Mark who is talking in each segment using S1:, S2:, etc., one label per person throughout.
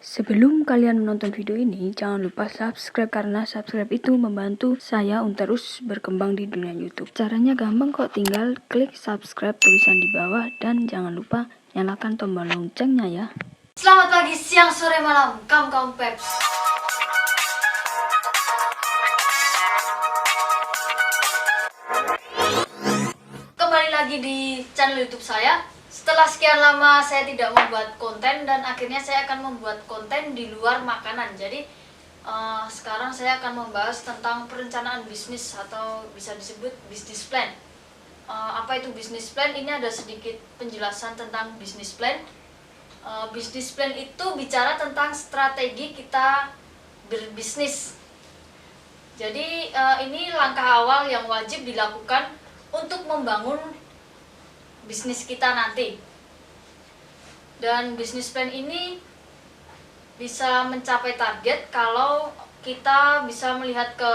S1: Sebelum kalian menonton video ini, jangan lupa subscribe karena subscribe itu membantu saya untuk terus berkembang di dunia YouTube. Caranya gampang kok, tinggal klik subscribe tulisan di bawah dan jangan lupa nyalakan tombol loncengnya ya.
S2: Selamat pagi, siang, sore, malam, kaum peps. Kembali lagi di channel YouTube saya. Setelah sekian lama saya tidak membuat konten dan akhirnya saya akan membuat konten di luar makanan. Jadi sekarang saya akan membahas tentang perencanaan bisnis atau bisa disebut bisnis plan. Apa itu bisnis plan? Ini ada sedikit penjelasan tentang bisnis plan. Bisnis plan itu bicara tentang strategi kita berbisnis. Jadi ini langkah awal yang wajib dilakukan untuk membangun bisnis kita nanti. Dan bisnis plan ini bisa mencapai target kalau kita bisa melihat ke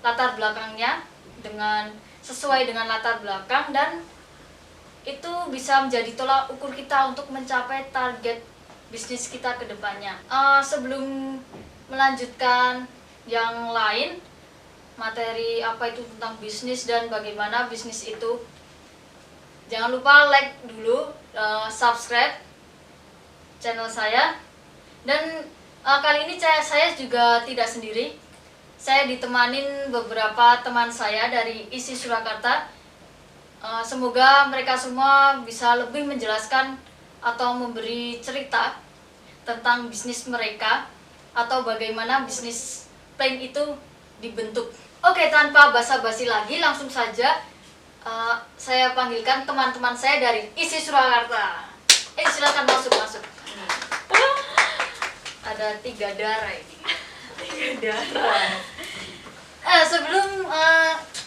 S2: latar belakangnya dengan sesuai dengan latar belakang, dan itu bisa menjadi tolak ukur kita untuk mencapai target bisnis kita ke depannya. Sebelum melanjutkan yang lain, materi apa itu tentang bisnis dan bagaimana bisnis itu, jangan lupa like dulu, subscribe channel saya. Dan kali ini saya juga tidak sendiri. Saya ditemanin beberapa teman saya dari ISI Surakarta. Semoga mereka semua bisa lebih menjelaskan atau memberi cerita tentang bisnis mereka atau bagaimana bisnis plan itu dibentuk. Oke, tanpa basa-basi lagi, langsung saja saya panggilkan teman-teman saya dari ISI Surakarta. Silakan masuk. Ada 3 darah ini. 3 darah. Sebelum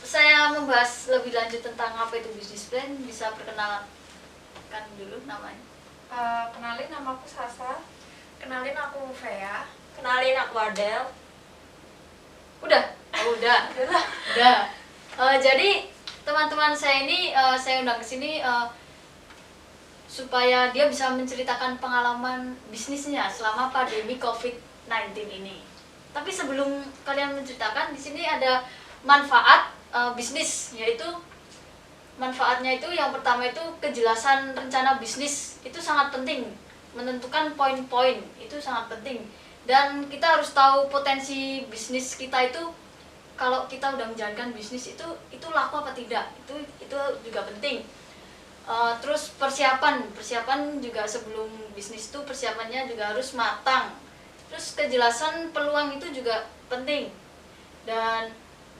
S2: saya membahas lebih lanjut tentang apa itu bisnis plan, bisa perkenalkan dulu namanya.
S3: Kenalin, nama aku Sasa. Kenalin, aku Fea.
S4: Kenalin, aku Adel.
S2: Udah? Udah. Jadi teman-teman saya ini saya undang ke sini supaya dia bisa menceritakan pengalaman bisnisnya selama pandemi COVID-19 ini. Tapi sebelum kalian menceritakan, di sini ada manfaat bisnis, yaitu manfaatnya itu yang pertama itu kejelasan rencana bisnis. Itu sangat penting, menentukan poin-poin itu sangat penting. Dan kita harus tahu potensi bisnis kita itu, kalau kita udah menjalankan bisnis itu laku apa tidak, itu juga penting. Terus persiapan juga sebelum bisnis itu persiapannya juga harus matang. Terus kejelasan peluang itu juga penting, dan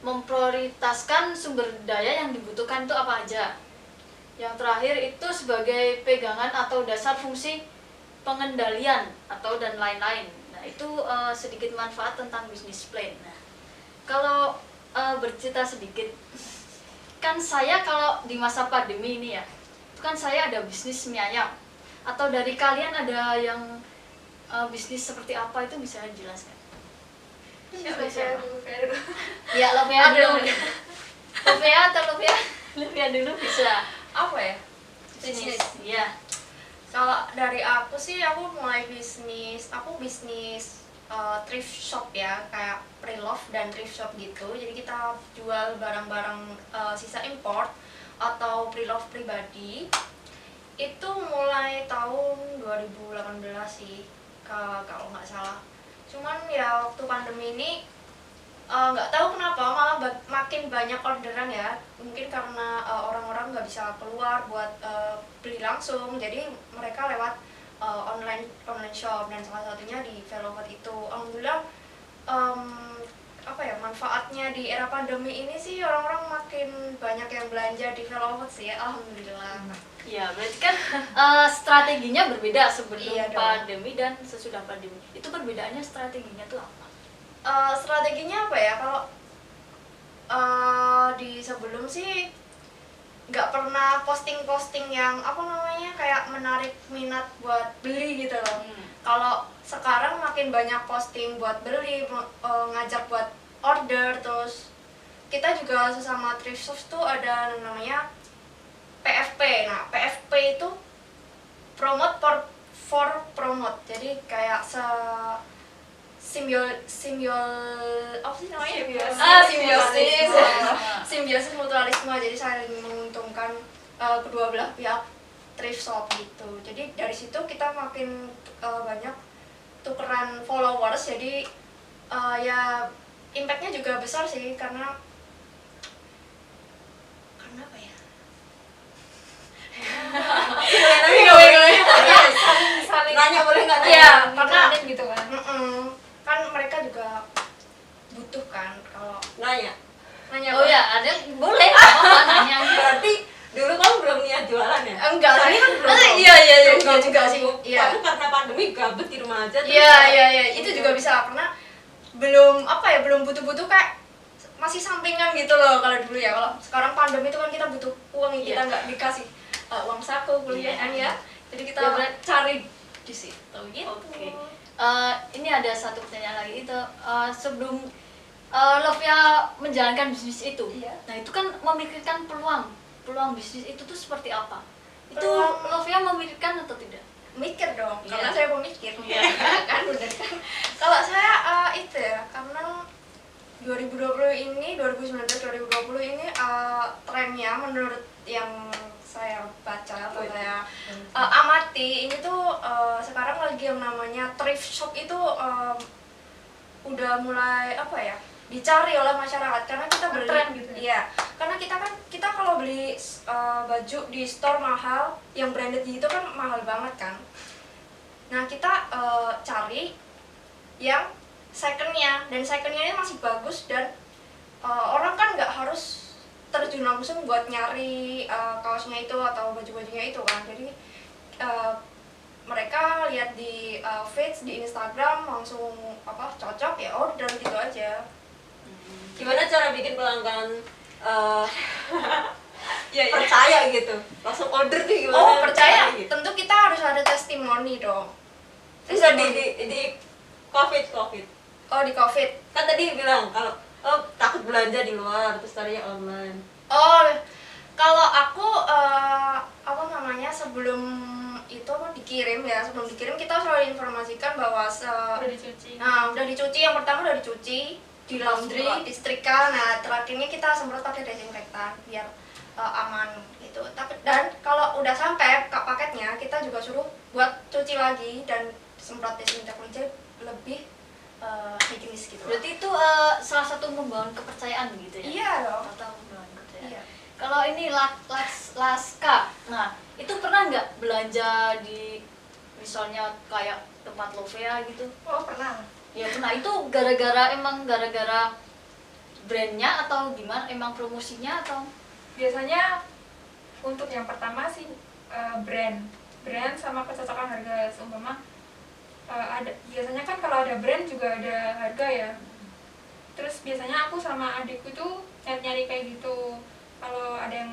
S2: memprioritaskan sumber daya yang dibutuhkan itu apa aja. Yang terakhir itu sebagai pegangan atau dasar fungsi pengendalian atau dan lain-lain. Nah, itu sedikit manfaat tentang bisnis plan. Nah, kalau bercerita sedikit, kan saya kalau di masa pandemi ini ya, itu kan saya ada bisnis mie ayam. Atau dari kalian ada yang bisnis seperti apa, itu bisa dijelaskan? Siapa? Ya, Lovia dulu. Lovia atau Lovia dulu bisa.
S3: Apa ya?
S2: Bisnis. Iya.
S3: Kalau dari aku sih, aku mulai bisnis. Aku bisnis thrift shop ya, kayak pre-love dan thrift shop gitu. Jadi kita jual barang-barang sisa import atau pre-love pribadi. Itu mulai tahun 2018 sih, kalau nggak salah. Cuman ya waktu pandemi ini nggak tahu kenapa malah makin banyak orderan ya. Mungkin karena orang-orang nggak bisa keluar buat beli langsung, jadi mereka lewat online shop, dan salah satunya di Velovat itu. Alhamdulillah, manfaatnya di era pandemi ini sih, orang-orang makin banyak yang belanja di Velovat sih ya, alhamdulillah.
S2: Iya, berarti kan strateginya berbeda sebelum pandemi dan sesudah pandemi. Itu perbedaannya, strateginya tuh apa?
S3: Strateginya apa ya? Kalau di sebelum sih nggak pernah posting-posting yang kayak menarik minat buat beli gitu loh. Kalau sekarang makin banyak posting buat beli, ngajak buat order. Terus kita juga sesama thrift shops tuh ada namanya PFP. Nah, PFP itu promote for promote. Jadi kayak apa sih namanya? Simbiosis. Simbiosis mutualisme, jadi saling menguntungkan kedua belah pihak thrift shop gitu. Jadi dari situ kita makin banyak tukeran followers, jadi ya impactnya juga besar sih, karena apa ya?
S4: Saling nanya boleh nggak nanya?
S3: Iya, karena
S4: gitu kan.
S3: Kan mereka juga butuh kan kalau
S4: Nanya.
S2: Oh ya, ada boleh apa nanya.
S4: Berarti dulu kamu belum niat jualan ya?
S3: enggak
S4: Soalnya kan belum.
S3: iya
S4: Enggak
S3: juga sih. Iya.
S4: Kamu karena pandemi gabut di rumah aja. terus
S3: Iya,
S4: kayak-
S3: itu juga bisa, karena belum belum butuh-butuh kayak masih sampingan gitu loh kalau dulu ya. Kalau sekarang pandemi itu kan kita butuh uang, kita nggak dikasih uang saku kuliah kan ya. Jadi kita
S2: Ya, berarti-
S3: cari di situ gitu.
S2: Oke. Ini ada satu pertanyaan lagi itu sebelum Lovia menjalankan bisnis itu.
S3: Iya.
S2: Nah, itu kan memikirkan peluang bisnis itu tuh seperti apa? Itu
S3: Peluang-
S2: Lovia memikirkan atau tidak?
S3: Mikir dong,
S2: Iya.
S3: karena saya pemikir.
S2: Iya.
S3: Kan bener kan. Kalau saya itu ya, karena 2020 ini trennya menurut yang saya baca atau saya amati, ini tuh sekarang lagi yang namanya thrift shop itu udah mulai dicari oleh masyarakat, karena kita beli
S4: Tren gitu ya?
S3: Iya, karena kita kalau beli baju di store mahal yang branded gitu kan mahal banget kan. Nah, kita cari yang secondnya, dan secondnya ini masih bagus, dan orang kan nggak harus terjun langsung buat nyari kaosnya itu atau baju-bajunya itu kan. Jadi mereka lihat di feeds di Instagram langsung cocok ya order gitu aja.
S4: Gimana cara bikin pelanggan
S3: Iya,
S4: percaya gitu? Langsung order tuh gimana?
S3: Oh, percaya.
S4: Gitu.
S3: Tentu kita harus ada testimoni dong.
S4: Bisa di COVID.
S3: Oh, di COVID.
S4: Kan tadi bilang kalau takut belanja di luar terus tadinya online.
S3: Oh, kalau aku sebelum itu dikirim kita selalu informasikan bahwa
S4: Udah dicuci.
S3: udah dicuci, yang pertama udah dicuci, di laundry, disetrika. Nah, terakhirnya kita semprot pakai desinfektan biar aman gitu. Dan kalau udah sampai paketnya, kita juga suruh buat cuci lagi dan semprot desinfektan aja lebih higienis gitu.
S2: Berarti itu salah satu membangun kepercayaan gitu ya?
S3: Iya dong.
S2: Atau membangun kepercayaan.
S3: Iya.
S2: Kalau ini Laska, nah itu pernah nggak belanja di misalnya kayak tempat Lovea gitu?
S3: Oh, pernah.
S2: Ya pernah. Itu gara-gara brandnya atau gimana? Emang promosinya atau?
S5: Biasanya untuk yang pertama sih brand sama kecocokan harga. Seumpama ada, biasanya kan kalau ada brand juga ada harga ya. Terus biasanya aku sama adikku tuh nyari kayak gitu. Kalau ada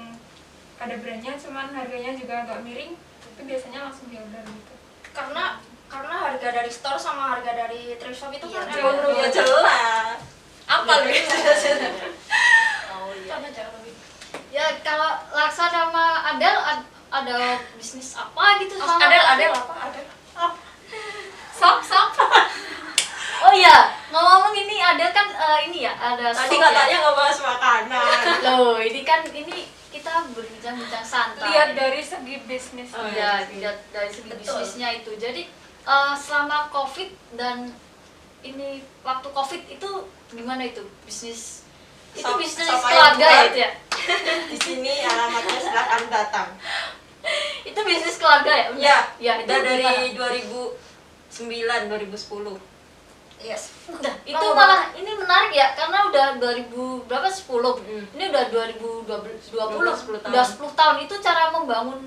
S5: brandnya cuman harganya juga agak miring, tapi biasanya langsung diorder gitu.
S3: Karena harga dari store sama harga dari thrift shop itu kan
S5: jauh
S3: emang
S4: Ya jelas.
S3: apa gitu.
S2: Oh iya.
S3: Coba jauh lebih.
S2: Ya kalau Laksa sama Adel ada bisnis apa gitu sama
S3: Ada apa? Ada.
S2: Sok. Oh iya, ngomong ini ada kan ini ya, ada
S4: Tadi
S2: sok
S4: katanya
S2: ya.
S4: nggak bahas makanan.
S2: Loh, ini kita berbincang-bincang santai.
S5: Lihat dari segi bisnis.
S4: Oh,
S2: Ya,
S4: iya.
S2: lihat dari segi
S3: Betul.
S2: bisnisnya itu. Jadi selama COVID dan ini waktu COVID itu gimana itu bisnis? Itu
S4: Sop-
S2: bisnis
S4: sop ayam
S2: keluarga ya
S4: buat.
S2: itu ya?
S4: Di sini alamatnya silakan datang.
S2: Itu bisnis keluarga ya?
S4: Ya,
S2: Ya, itu
S4: udah dari
S2: gimana?
S4: 2009 2010.
S3: Yes.
S2: Nah, itu
S3: Mau
S2: malah ini menarik ya karena udah 2000 berapa 10. Ini udah 2020
S4: 10 tahun.
S2: udah 10 tahun. Itu cara membangun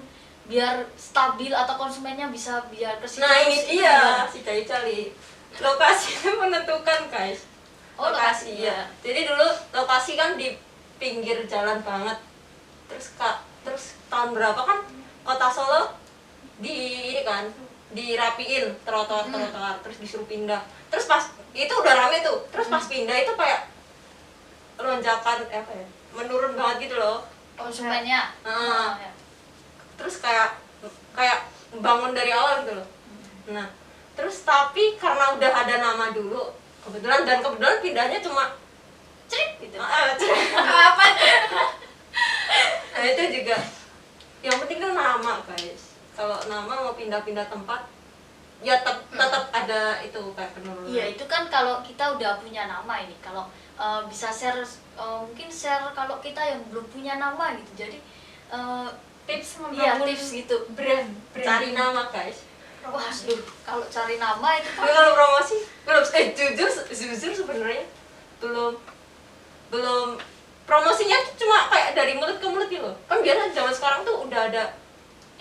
S2: biar stabil atau konsumennya bisa biar ke situ.
S4: Nah ini
S2: terus itu
S4: dia
S2: gimana?
S4: si Cali. Lokasinya menentukan guys.
S2: Oh, lokasi,
S4: ya. Jadi dulu lokasi kan di pinggir jalan banget. Terus tahun berapa kan kota Solo ini kan dirapiin trotoar terus disuruh pindah. Terus pas itu udah rame tuh. Terus pas pindah itu kayak lonjakan menurun banget gitu loh.
S2: Konsumennya.
S4: Ah.
S2: Ya.
S4: Terus kayak bangun dari awal gitu loh. Nah, terus tapi karena udah ada nama dulu, kebetulan pindahnya cuma cerit gitu. Cerit.
S3: Apa?
S4: Nah, itu juga yang penting kan nama, guys. Kalau nama mau pindah-pindah tempat ya tetap ada itu kayak penurunan.
S2: Iya, itu kan kalau kita udah punya nama ini. Kalau bisa share, mungkin share kalau kita yang belum punya nama gitu. Jadi
S5: Tips
S2: iya,
S5: membangun
S2: tips gitu.
S5: brand.
S4: Cari nama, guys.
S2: Waduh, kalau cari nama itu
S4: Tapi kalau promosi belum jujur sebenarnya belum promosinya tuh cuma kayak dari mulut ke mulut gitu loh. Kan biasa zaman sekarang tuh udah ada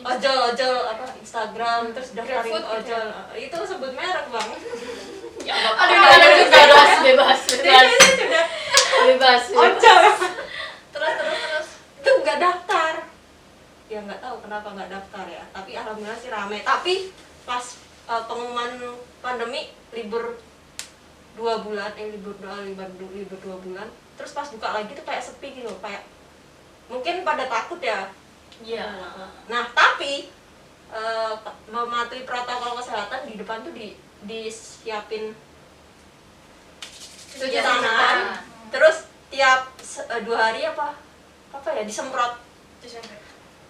S4: ojol apa Instagram terus daftarin
S5: GrabFood gitu
S4: ojol. Itu sebut merek, Bang.
S2: ya nggak apa-apa. bebas. Bebas.
S4: Ojol. Terus itu nggak daftar. Ya nggak tahu kenapa nggak daftar ya. Tapi alhamdulillah sih rame. Tapi pas pengumuman pandemi libur 2 bulan, libur 2 bulan. Terus pas buka lagi tuh kayak sepi gitu, kayak mungkin pada takut ya.
S2: Iya.
S4: Nah, tapi mematuhi protokol kesehatan di depan tuh disiapin cuci
S2: Iya,
S4: tangan. Terus tiap 2 hari apa ya disemprot.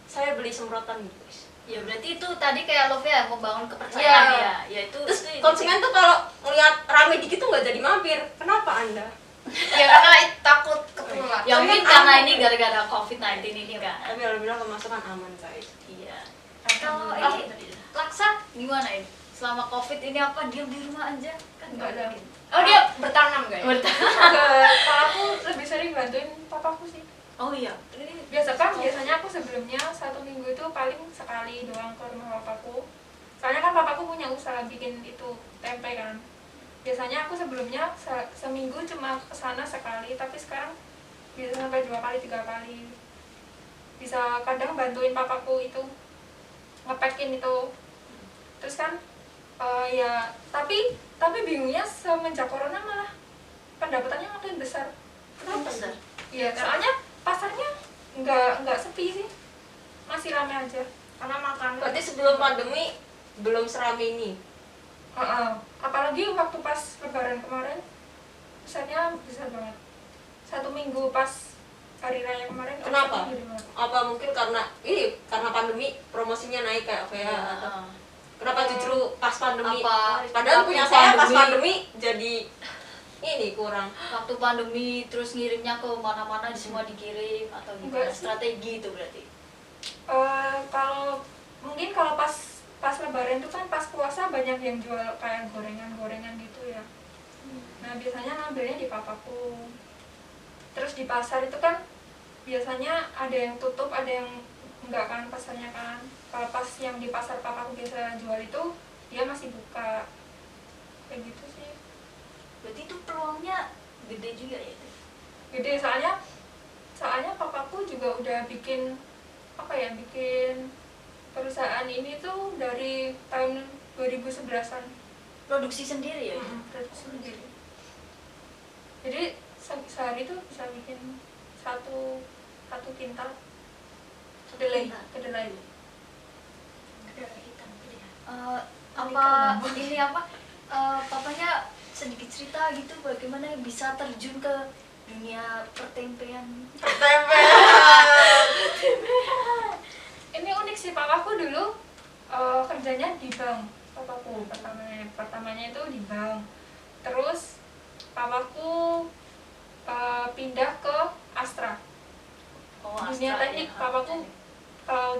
S4: Saya beli semprotan gitu, guys.
S2: Ya berarti itu tadi kayak Love ya membangun kepercayaan ya. Ya itu.
S4: Terus
S2: itu
S4: konsumen tuh kalau ngeliat rame dikit tuh nggak jadi mampir. Kenapa Anda?
S3: Ya karena takut ketular.
S2: Ya mungkin
S4: Tapi
S2: karena
S4: aman.
S2: ini gara-gara COVID-19 ini kan.
S4: Tapi alhamdulillah pemasukan aman, guys.
S2: Iya. Kalau ini Laksa gimana ini? Selama COVID ini apa diam di rumah aja? Kan
S5: Nggak ada.
S2: mungkin.
S3: Oh dia bertanam guys.
S5: Kalau aku lebih sering bantuin papaku sih.
S2: Oh iya.
S5: Biasanya aku sebelumnya 1 minggu itu paling sekali doang ke rumah papaku. Soalnya kan papaku punya usaha bikin itu tempe kan. Biasanya aku sebelumnya seminggu cuma kesana sekali, tapi sekarang bisa sampai 2 kali 3 kali. Bisa kadang bantuin papaku itu ngepakin itu. Terus kan ya tapi bingungnya semenjak corona malah pendapatannya makin besar.
S2: Kenapa besar?
S5: Iya, soalnya pasarnya nggak sepi sih, masih ramai aja.
S3: Karena makan.
S4: Berarti sebelum pandemi belum serame ini.
S5: Apalagi waktu pas lebaran kemarin, besarnya besar banget. 1 minggu pas hari raya kemarin.
S4: Kenapa?
S5: omsetnya gede banget.
S4: Apa mungkin karena pandemi promosinya naik kayak
S2: Ya,
S4: atau kenapa justru pas pandemi?
S2: Apa?
S4: Padahal
S2: Waktu
S4: punya saya pas
S2: pandemi.
S4: pandemi jadi ini kurang.
S2: Waktu pandemi terus ngirimnya ke mana-mana semua dikirim atau gimana?
S5: Enggak sih.
S2: Strategi itu berarti.
S5: Kalau mungkin kalau pas lebaran itu kan pas puasa banyak yang jual kayak gorengan gitu ya. Nah biasanya ngambilnya di papaku. Terus di pasar itu kan biasanya ada yang tutup, ada yang enggak kan pasarnya kan. Kalau pas yang di pasar papaku biasa jual itu dia masih buka. Kayak gitu sih.
S2: Berarti itu peluangnya gede juga ya.
S5: Gede soalnya papaku juga udah bikin perusahaan ini tuh dari tahun 2011-an.
S2: Produksi sendiri ya.
S5: Produksi sendiri. Jadi sehari tuh bisa bikin satu kintal kedelai.
S2: Papanya sedikit cerita gitu bagaimana bisa terjun ke dunia pertempean.
S5: Ini unik sih, papaku dulu kerjanya di bank. Papaku pertamanya itu di bank. Terus papaku pindah ke Astra. Dunia teknik. Papaku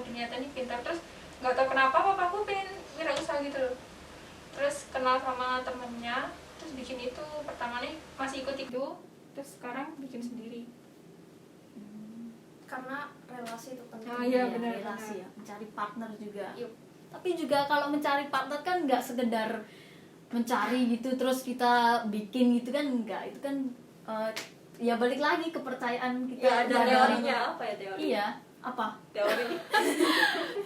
S5: dunia teknik pintar. Terus nggak tahu kenapa papaku pengen wirausaha gitu loh. Terus kenal sama temennya, terus bikin itu. Pertamanya masih ikut itu, terus sekarang bikin sendiri.
S2: Karena relasi itu penting.
S5: Iya, benar,
S2: relasi
S5: benar.
S2: ya, mencari partner juga.
S5: Yuk.
S2: Tapi juga kalau mencari partner kan nggak sekedar mencari gitu terus kita bikin gitu kan enggak. Itu kan ya balik lagi kepercayaan kita.
S4: Ya ada
S2: kepada
S4: teorinya
S2: orang.
S4: apa ya teori?
S2: Iya, apa?
S4: Teori.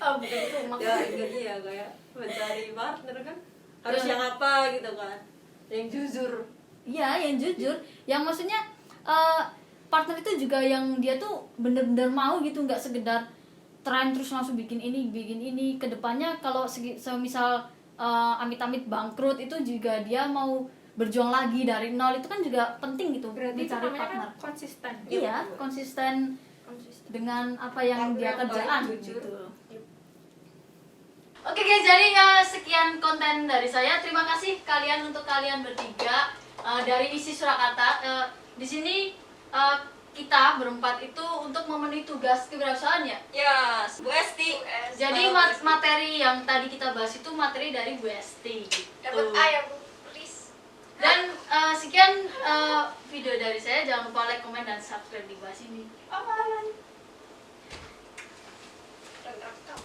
S2: Oh, bukan itu
S4: Ya
S2: maksudnya.
S4: iya kayak mencari partner kan harus
S2: Iya.
S4: yang apa gitu kan, yang jujur.
S2: Iya, yang jujur, yang maksudnya partner itu juga yang dia tuh bener-bener mau gitu, nggak sekedar tren terus langsung bikin ini kedepannya kalau semisal amit-amit bangkrut, itu juga dia mau berjuang lagi dari nol, itu kan juga penting gitu.
S5: Berarti itu
S2: Mencari
S5: namanya kan
S2: partner.
S5: konsisten.
S2: Iya, konsisten dengan apa yang dia
S4: Tampil
S2: kerjaan
S4: baik, jujur.
S2: gitu. Oke guys, jadi sekian konten dari saya. Terima kasih untuk kalian bertiga dari isi Surakarta. Di sini kita berempat itu untuk memenuhi tugas kewirausahaan ya.
S4: Ya, Bu Esti.
S2: Jadi materi yang tadi kita bahas itu materi dari Bu Esti.
S3: Dapat
S2: Gitu.
S3: A ya Bu, please.
S2: Dan sekian video dari saya. Jangan lupa like, komen, dan subscribe di bawah sini.
S3: Dan rekam.